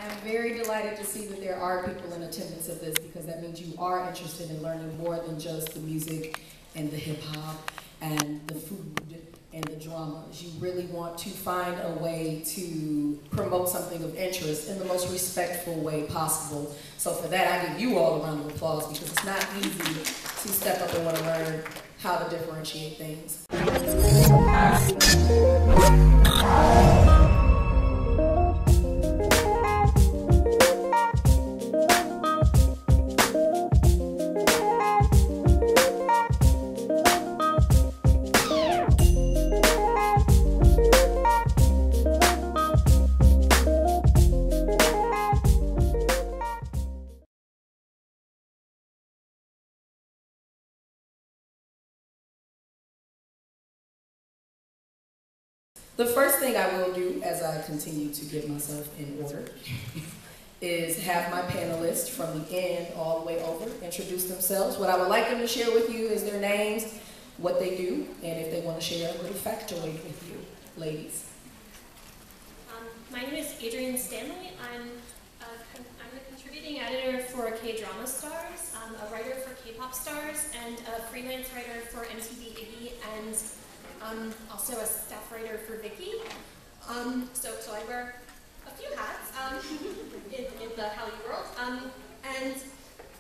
I am very delighted to see that there are people in attendance of this, because that means you are interested in learning more than just the music and the hip hop and the food and the dramas. You really want to find a way to promote something of interest in the most respectful way possible. So for that, I give you all a round of applause, because it's not easy to step up and want to learn how to differentiate things. The first thing I will do as I continue to get myself in order is have my panelists from the end all the way over introduce themselves. What I would like them to share with you is their names, what they do, and if they want to share a little factoid with you, ladies. My name is Adrienne Stanley. I'm the contributing editor for K-Drama Stars, a writer for K-Pop Stars, and a freelance writer for MTV Iggy, and also a staff writer for Vicky. So I wear a few hats in the Hallyu world. And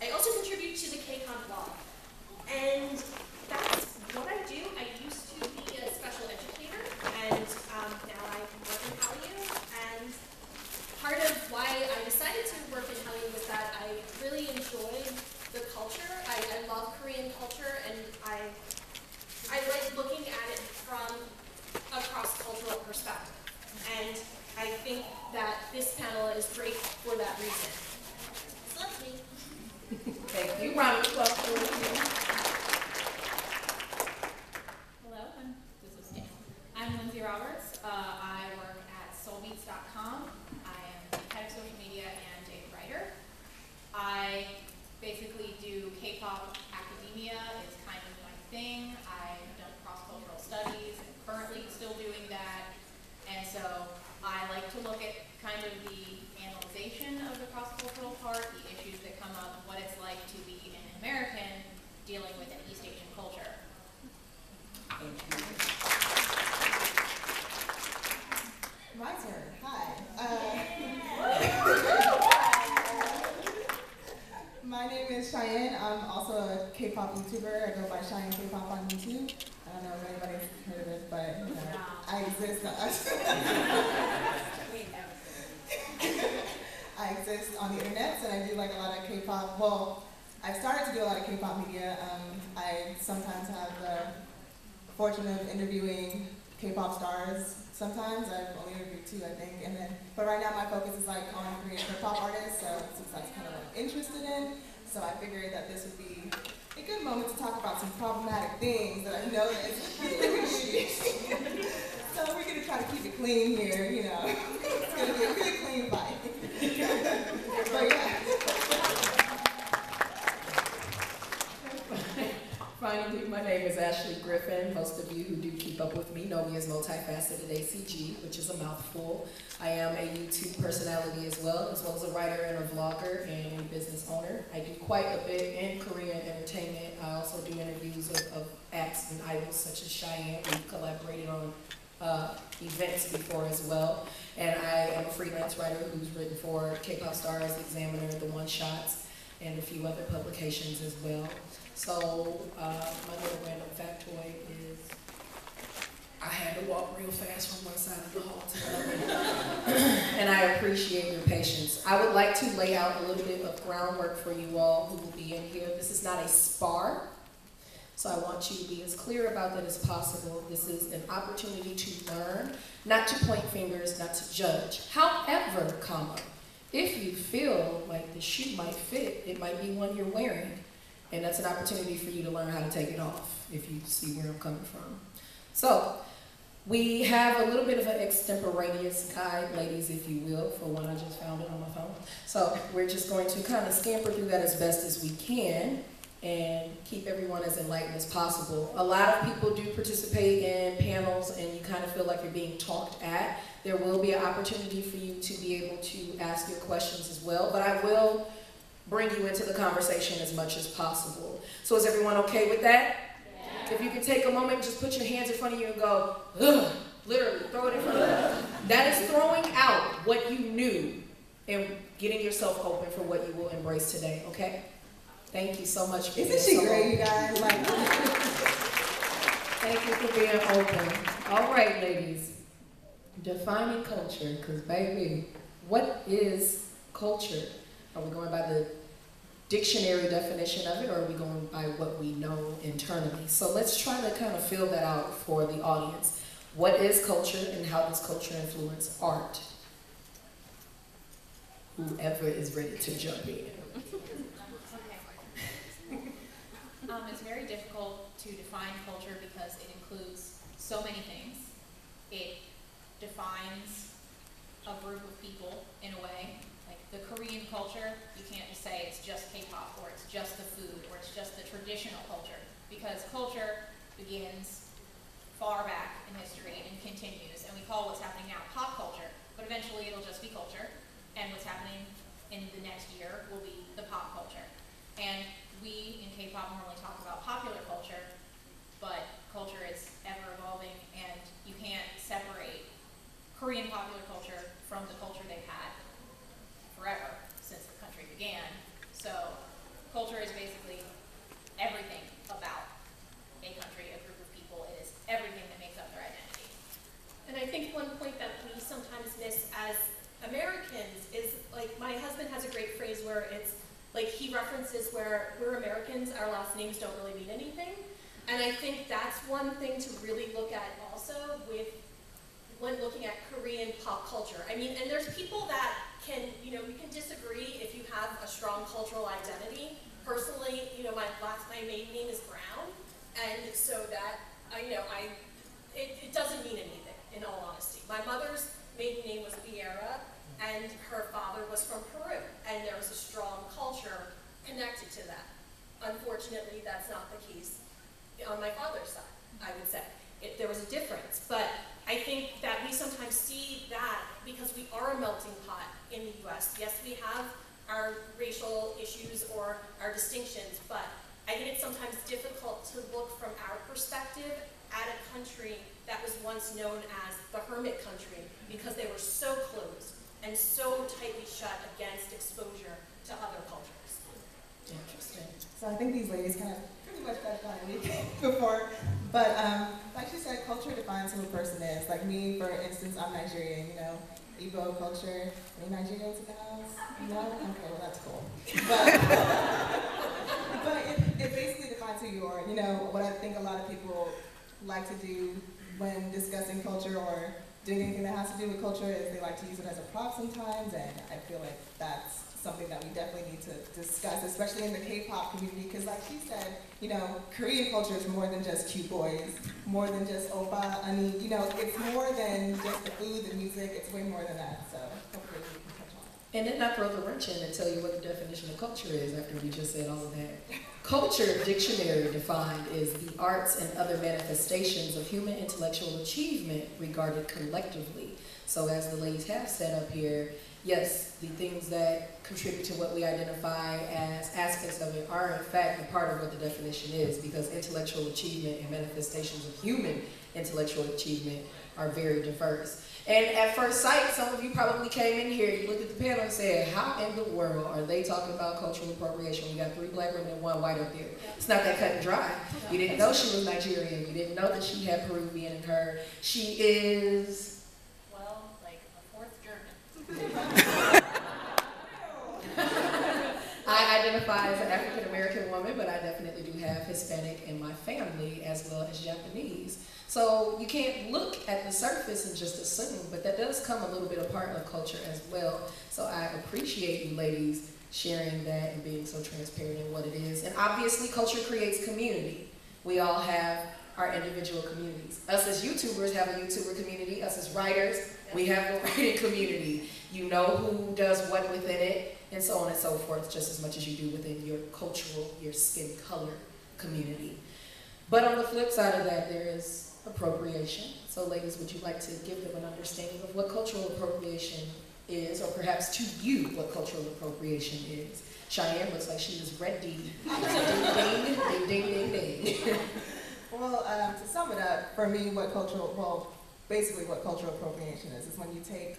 I also contribute to the KCON blog. And that's what I do. I used to be a special educator, and now I work in Hallyu. And part of why I decided to work in Hallyu was that I really enjoy the culture. I love Korean culture, and I like looking at it from a cross-cultural perspective. And I think that this panel is great for that reason. So that's me. Thank you. Round of applause for you. Hello, I'm Lindsay Roberts. I work at soulbeats.com. I am the head of social media and a writer. I basically do K-pop academia. It's kind of my thing. I've done cross-cultural studies and currently still doing that. And so I like to look at kind of the analyzation of the cross-cultural part, the issues that come up, what it's like to be an American dealing with an East Asian culture. Thank you. My turn. Hi. My name is Cheyenne. I'm also a K-pop YouTuber. I go by Cheyenne K-pop on YouTube. I don't know if anybody's heard of it, but you know, I exist. I exist on the internet, and I do like a lot of K-pop. Well, I started to do a lot of K-pop media. I sometimes have the fortune of interviewing K-pop stars. Sometimes I've only interviewed 2, I think, but right now my focus is like on Korean hip-hop artists, so since that's kind of what I'm interested in, so I figured that this would be a good moment to talk about some problematic things that I know that it's so we're gonna try to keep it clean here, you know. It's gonna be a good clean fight. But yeah. Finally, my name is Ashley Griffin. Most of you who do keep up with me know me as Multifacetedacg, which is a mouthful. I am a YouTube personality as well as a writer and a vlogger and a business owner. I do quite a bit in Korean entertainment. I also do interviews of acts and idols such as Cheyenne. We've collaborated on events before as well. And I am a freelance writer who's written for K-Pop Stars, Examiner, The One Shots, and a few other publications as well. So my little random factoid is I had to walk real fast from one side of the hall to the other. And I appreciate your patience. I would like to lay out a little bit of groundwork for you all who will be in here. This is not a spar, so I want you to be as clear about that as possible. This is an opportunity to learn, not to point fingers, not to judge. However, if you feel like the shoe might fit, it might be one you're wearing. And that's an opportunity for you to learn how to take it off, if you see where I'm coming from. So, we have a little bit of an extemporaneous guide, ladies, if you will, for one. I just found it on my phone. So, we're just going to kind of scamper through that as best as we can. and keep everyone as enlightened as possible. A lot of people do participate in panels and you kind of feel like you're being talked at. There will be an opportunity for you to be able to ask your questions as well, but I will bring you into the conversation as much as possible. So is everyone okay with that? Yeah. If you can take a moment, just put your hands in front of you and go, ugh, literally throw it in front of you. That is throwing out what you knew and getting yourself open for what you will embrace today, okay? Thank you so much for being Isn't she great, you guys? Thank you for being open. All right, ladies. Defining culture, because baby, what is culture? Are we going by the dictionary definition of it, or are we going by what we know internally? So let's try to kind of fill that out for the audience. What is culture, and how does culture influence art? Whoever is ready to jump in. It's very difficult to define culture because it includes so many things. It defines a group of people in a way. Like the Korean culture, you can't just say it's just K-pop, or it's just the food, or it's just the traditional culture, because culture begins far back in history and continues, and we call what's happening now pop culture, but eventually it'll just be culture, and what's happening in the next year will be the pop culture. And we in K-pop normally talk about popular culture, but culture is ever evolving, and you can't separate Korean popular culture from the culture they've had forever since the country began. So culture is basically everything about a country, a group of people. It is everything that makes up their identity. And I think one point that we sometimes miss as Americans is, like, my husband has a great phrase where it's, like, he references where we're Americans, our last names don't really mean anything. And I think that's one thing to really look at also when looking at Korean pop culture. I mean, and there's people that can, we can disagree if you have a strong cultural identity. Personally, my maiden name is Brown, and so that, it doesn't mean anything, in all honesty. My mother's maiden name was Vieira, and her father was from Peru, and there was a strong culture connected to that. Unfortunately, that's not the case on my father's side, I would say. There was a difference, but I think that we sometimes see that because we are a melting pot in the US. Yes, we have our racial issues or our distinctions, but I think it's sometimes difficult to look from our perspective at a country that was once known as the hermit country because they were so closed and so tightly shut against exposure to other cultures. Interesting. So I think these ladies kind of pretty much touched on everything before, but like she said, culture defines who a person is. Like me, for instance, I'm Nigerian, Igbo culture. Any Nigerians in the house? No? Okay, well that's cool. But it basically defines who you are. What I think a lot of people like to do when discussing culture or doing anything that has to do with culture is they like to use it as a prop sometimes, and I feel like that's something that we definitely need to discuss, especially in the K-pop community, because like she said, Korean culture is more than just cute boys, more than just oppa, it's more than just the food, the music, it's way more than that, so hopefully we can touch on it. And then I throw the wrench in and tell you what the definition of culture is after we just said all of that. Culture, dictionary defined, is the arts and other manifestations of human intellectual achievement regarded collectively. So as the ladies have said up here, yes, the things that contribute to what we identify as aspects of it are in fact a part of what the definition is, because intellectual achievement and manifestations of human intellectual achievement are very diverse. And at first sight, some of you probably came in here, you looked at the panel and said, how in the world are they talking about cultural appropriation? We got 3 black women and 1 white up there. It's not that cut and dry. You didn't know she was Nigerian. You didn't know that she had Peruvian in her. She is... well, like a 4th German. I identify as an African American woman, but I definitely do have Hispanic in my family as well as Japanese. So you can't look at the surface and just assume, but that does come a little bit a part of culture as well. So I appreciate you ladies sharing that and being so transparent in what it is. And obviously culture creates community. We all have our individual communities. Us as YouTubers have a YouTuber community. Us as writers We have a writing community. You know who does what within it, and so on and so forth, just as much as you do within your cultural, your skin color community. But on the flip side of that, there is appropriation. So ladies, would you like to give them an understanding of what cultural appropriation is, or perhaps to you what cultural appropriation is? Cheyenne looks like she is ready. Ding, ding, ding, ding, ding. Well, to sum it up, for me, basically what cultural appropriation is when you take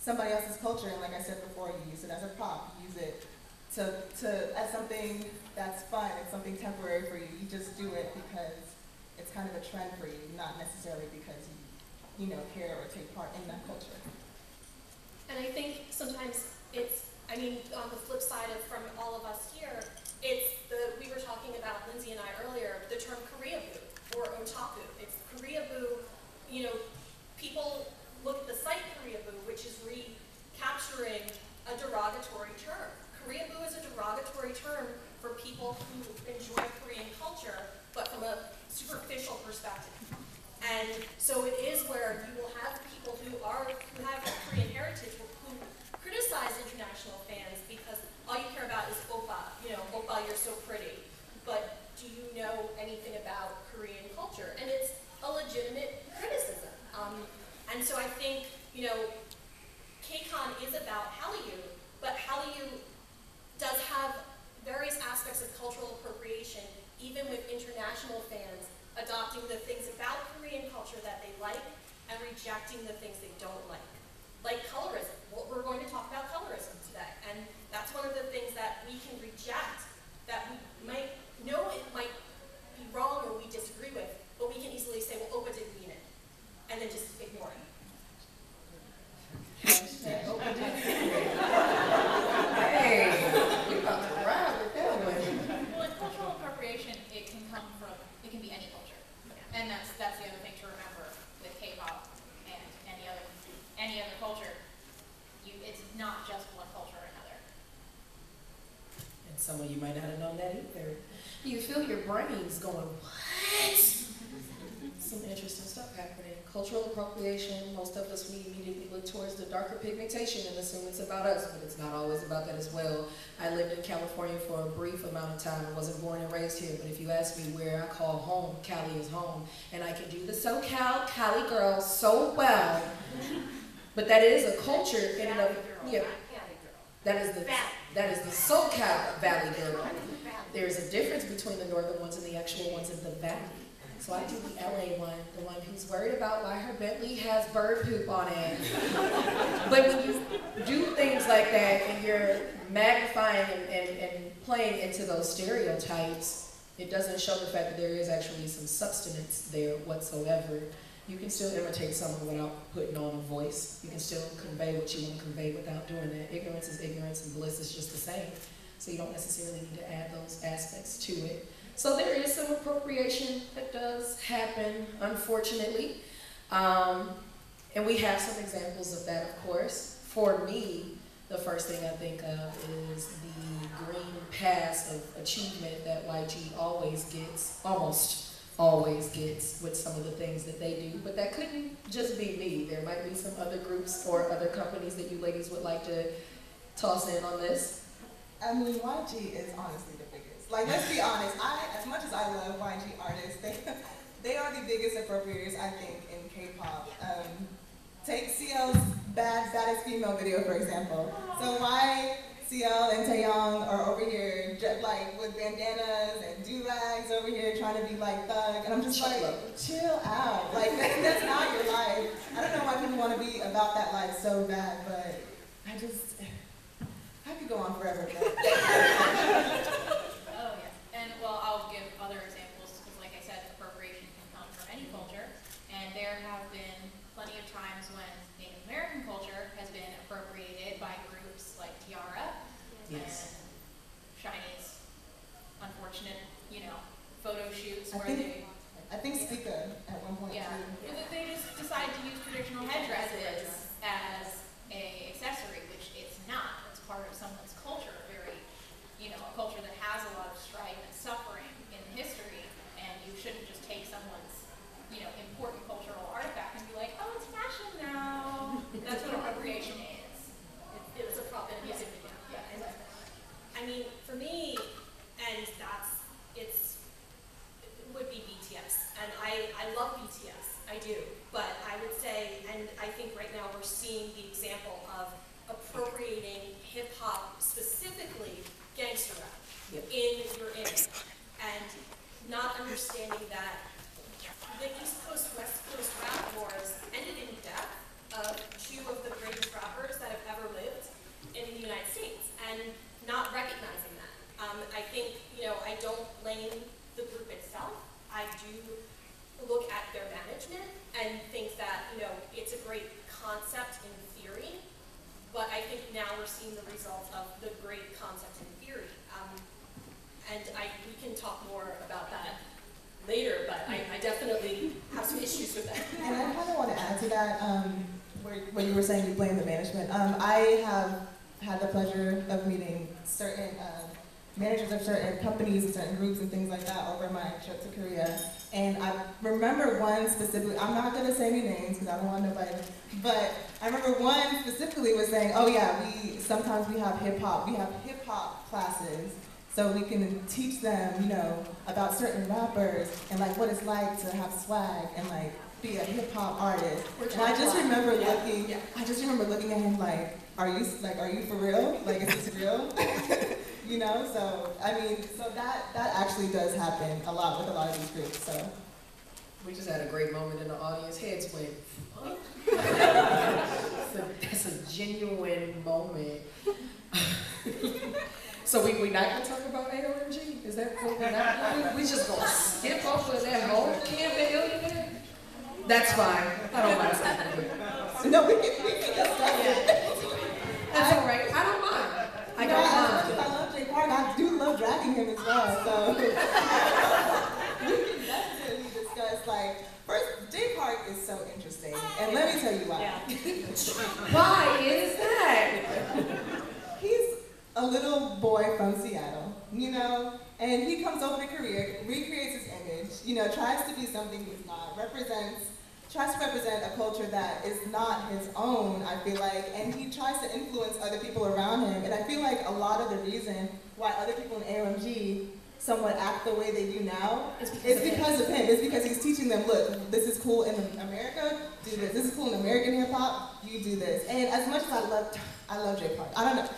somebody else's culture and, like I said before, you use it as a prop, you use it as something that's fun, it's something temporary for you. You just do it because it's kind of a trend for you, not necessarily because you care or take part in that culture. And I think sometimes on the flip side of from all of us here, we were talking about, Lindsay and I earlier, the term Koreaboo or otaku. It's Koreaboo, people look at the site Koreaboo, which is recapturing a derogatory term. Koreaboo is a derogatory term for people who enjoy Korean culture, but from a superficial perspective. And so it is where you will have people who have Korean heritage who criticize international fans because all you care about is oppa, oppa, you're so pretty. But do you know anything about Korean culture? And it's a legitimate criticism. And so I think, KCON is about Hallyu, but Hallyu does have various aspects of cultural appropriation, even with international fans adopting the things about Korean culture that they like and rejecting the things they don't like. Like colorism. We're going to talk about colorism today. And that's one of the things that we can reject, that we might know it might be wrong or we disagree with, but we can easily say, well, Opa didn't mean it, and then just ignore it. Hey, we about to ride with that one. Well, in cultural appropriation, it can be any culture. And that's the other thing to remember with K-pop and any other culture. It's not just one culture or another. And some of you might not have known that either. You feel your brains going, what? Some interesting stuff happening. Cultural appropriation, most of us, we immediately look towards the darker pigmentation and assume it's about us, but it's not always about that as well. I lived in California for a brief amount of time. I wasn't born and raised here, but if you ask me where I call home, Cali is home. And I can do the SoCal Cali girl so well. But that is a culture in and of, yeah. That is the SoCal Valley girl. There's a difference between the northern ones and the actual ones in the valley. So I do the LA one, the one who's worried about why her Bentley has bird poop on it. But when you do things like that and you're magnifying and playing into those stereotypes, it doesn't show the fact that there is actually some substance there whatsoever. You can still imitate someone without putting on a voice. You can still convey what you want to convey without doing that. Ignorance is ignorance and bliss is just the same. So you don't necessarily need to add those aspects to it. So there is some appropriation that does happen, unfortunately. And we have some examples of that, of course. For me, the first thing I think of is the green pass of achievement that YG always gets, almost always gets with some of the things that they do. But that couldn't just be me. There might be some other groups or other companies that you ladies would like to toss in on this. I mean, YG is honestly the biggest. Like, let's be honest, as much as I love YG artists, they are the biggest appropriators, I think, in K-pop. Take CL's baddest female video, for example. So why CL and Taeyong are over here, like, with bandanas and do-rags over here trying to be like thug, and I'm just like, chill out. Like, that's not your life. I don't know why people want to be about that life so bad, but I could go on forever with that. Oh yeah, and well, I'll give other examples because, like I said, appropriation can come from any culture, and there have been plenty of times when Native American culture has been appropriated by groups like Tiara Yes. and Shiny's unfortunate, photo shoots I think Speaker at one point yeah, too. they just decide to use traditional headdresses as a accessory, which it's not. It's part of someone's culture, a culture that has a lot of strife and suffering in the history, and you shouldn't just take someone's, important cultural artifact and be like, oh, it's fashion now. mean, for me, and it would be BTS. And I love BTS, I do. But I would say, and I think right now we're seeing the example of appropriating hip hop, specifically gangster rap, in your image. And not understanding that the East Coast, West Coast rap wars ended in death of two of the greatest rappers that have ever lived in the United States, and not recognizing that. I think, I don't blame the group itself. I do look at their management and think that, it's a great concept in theory, but I think now we're seeing the result of the great concept in theory. And we can talk more about that later, but I definitely have some issues with that. And I kind of want to add to that, where you were saying you blame the management. I have had the pleasure of meeting certain managers of certain companies and certain groups and things like that over my trip to Korea. And I remember one specifically, I'm not going to say any names because I don't want nobody, but I remember one specifically was saying, oh yeah, sometimes we have hip hop classes, so we can teach them, about certain rappers and like what it's like to have swag and like be a hip hop artist. And I just remember looking at him like, are you for real? Like, is this real? So that actually does happen a lot with a lot of these groups. So we just had a great moment in the audience. Heads went, huh? That's a genuine moment. So we not gonna talk about OMG? Is that what we're not doing? We just gonna skip over that whole campaign? That's fine. I don't mind skipping it. No, we can just stop it. That's all right. I don't mind. I don't mind. I love Jay Park. I do love dragging him as well. So we can definitely discuss first, Jay Park is so interesting, and let me tell you why. Why is that? He's a little boy from Seattle, and he comes over to Korea, recreates his image, tries to be something he's not, tries to represent a culture that is not his own, I feel like, and he tries to influence other people around him. And I feel like a lot of the reason why other people in AOMG somewhat act the way they do now is because of him. It's because he's teaching them, look, this is cool in America, do this. This is cool in American hip hop, you do this. And as much as I love Jay Park. I don't know.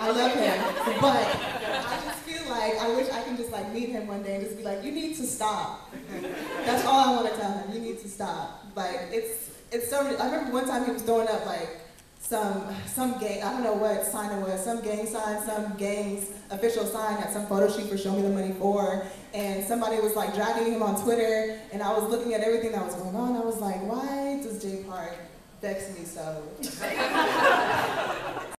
I love him, but I just feel like I wish I can just meet him one day and just be like, you need to stop. That's all I want to tell him. You need to stop. It's so. I remember one time he was throwing up some gang. I don't know what sign it was. Some gang sign, some gang's official sign at some photo shoot for Show Me the Money 4, and somebody was dragging him on Twitter, and I was looking at everything that was going on. I was like, why does Jay Park vex me so?